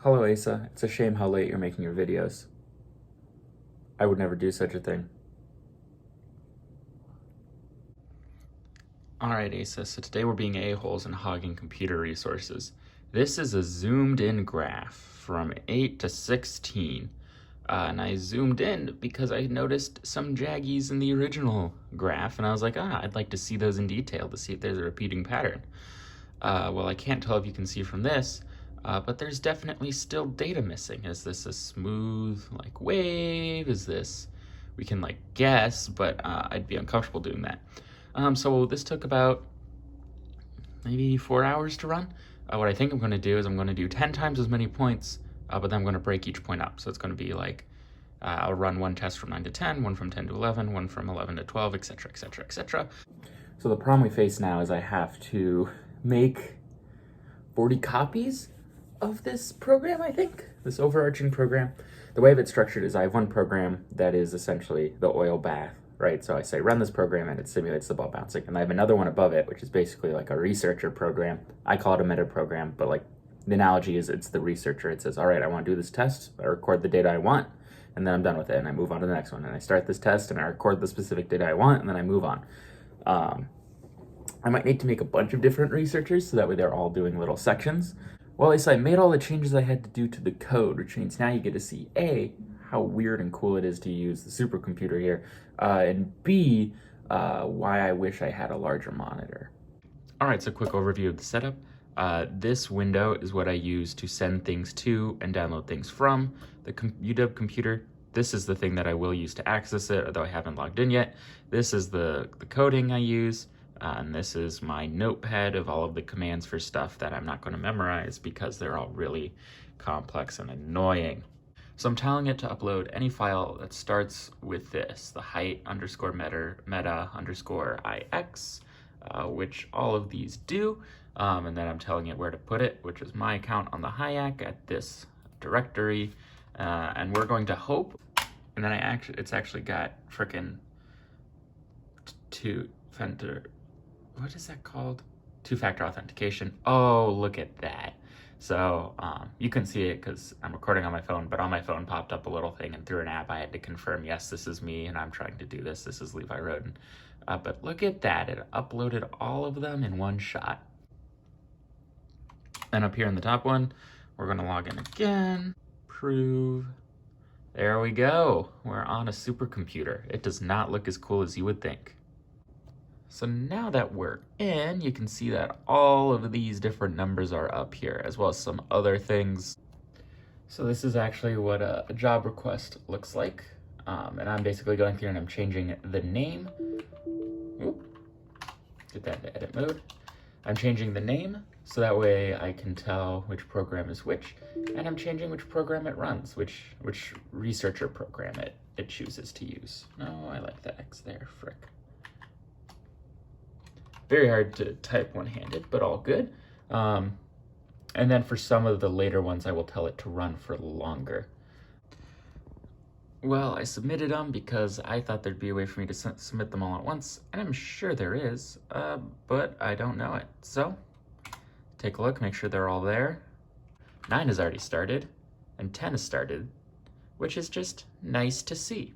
Hello, Asa. It's a shame how late you're making your videos. I would never do such a thing. Alright, Asa, so today we're being a-holes and hogging computer resources. This is a zoomed in graph from 8 to 16. And I zoomed in because I noticed some jaggies in the original graph, and I was like, I'd like to see those in detail to see if there's a repeating pattern. Well, I can't tell if you can see from this, but there's definitely still data missing. Is this a smooth, like, wave? Is this... We can, like, guess, but I'd be uncomfortable doing that. So this took about maybe 4 hours to run. What I think I'm going to do is I'm going to do 10 times as many points, but then I'm going to break each point up. So it's going to be like, I'll run one test from 9 to 10, one from 10 to 11, one from 11 to 12, etc., etc., etc. So the problem we face now is I have to make 40 copies of this program, I think, this overarching program. The way it's structured is I have one program that is essentially the oil bath, right? So I say run this program and it simulates the ball bouncing. And I have another one above it, which is basically like a researcher program. I call it a meta program, but like the analogy is it's the researcher. It says, all right, I want to do this test. I record the data I want, and then I'm done with it. And I move on to the next one. And I start this test and I record the specific data I want, and then I move on. I might need to make a bunch of different researchers so that way they're all doing little sections. Well, at least I made all the changes I had to do to the code, which means now you get to see A, how weird and cool it is to use the supercomputer here, and B, why I wish I had a larger monitor. All right, so quick overview of the setup. This window is what I use to send things to and download things from the UW computer. This is the thing that I will use to access it, although I haven't logged in yet. This is the coding I use, and this is my notepad of all of the commands for stuff that I'm not going to memorize because they're all really complex and annoying. So I'm telling it to upload any file that starts with this, the height underscore meta underscore ix, which all of these do. And then I'm telling it where to put it, which is my account on the HYAK at this directory. And we're going to hope, and then it's actually got frickin' what is that called? Two-factor authentication. Oh, look at that. So you can see it because I'm recording on my phone, but on my phone popped up a little thing, and through an app I had to confirm, yes, this is me and I'm trying to do this. This is Levi Roden. But look at that. It uploaded all of them in one shot. And up here in the top one, we're going to log in again. Prove. There we go. We're on a supercomputer. It does not look as cool as you would think. So now that we're in, you can see that all of these different numbers are up here, as well as some other things. So this is actually what a job request looks like. And I'm basically going through and I'm changing the name. Oop. Get that into edit mode. I'm changing the name, so that way I can tell which program is which. And I'm changing which program it runs, which researcher program it chooses to use. No, I like the X there, frick. Very hard to type one-handed, but all good. And then for some of the later ones, I will tell it to run for longer. Well, I submitted them because I thought there'd be a way for me to submit them all at once, and I'm sure there is, but I don't know it. So, take a look, make sure they're all there. 9 has already started, and 10 has started, which is just nice to see.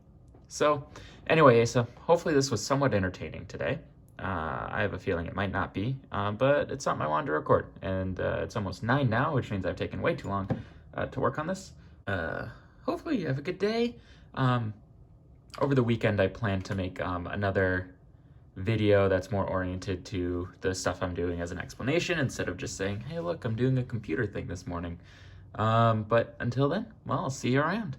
So, anyway, Asa, hopefully this was somewhat entertaining today. I have a feeling it might not be, but it's something I wanted to record, and it's almost 9 now, which means I've taken way too long to work on this. Hopefully you have a good day. Over the weekend, I plan to make another video that's more oriented to the stuff I'm doing as an explanation, instead of just saying, hey, look, I'm doing a computer thing this morning. But until then, well, I'll see you around.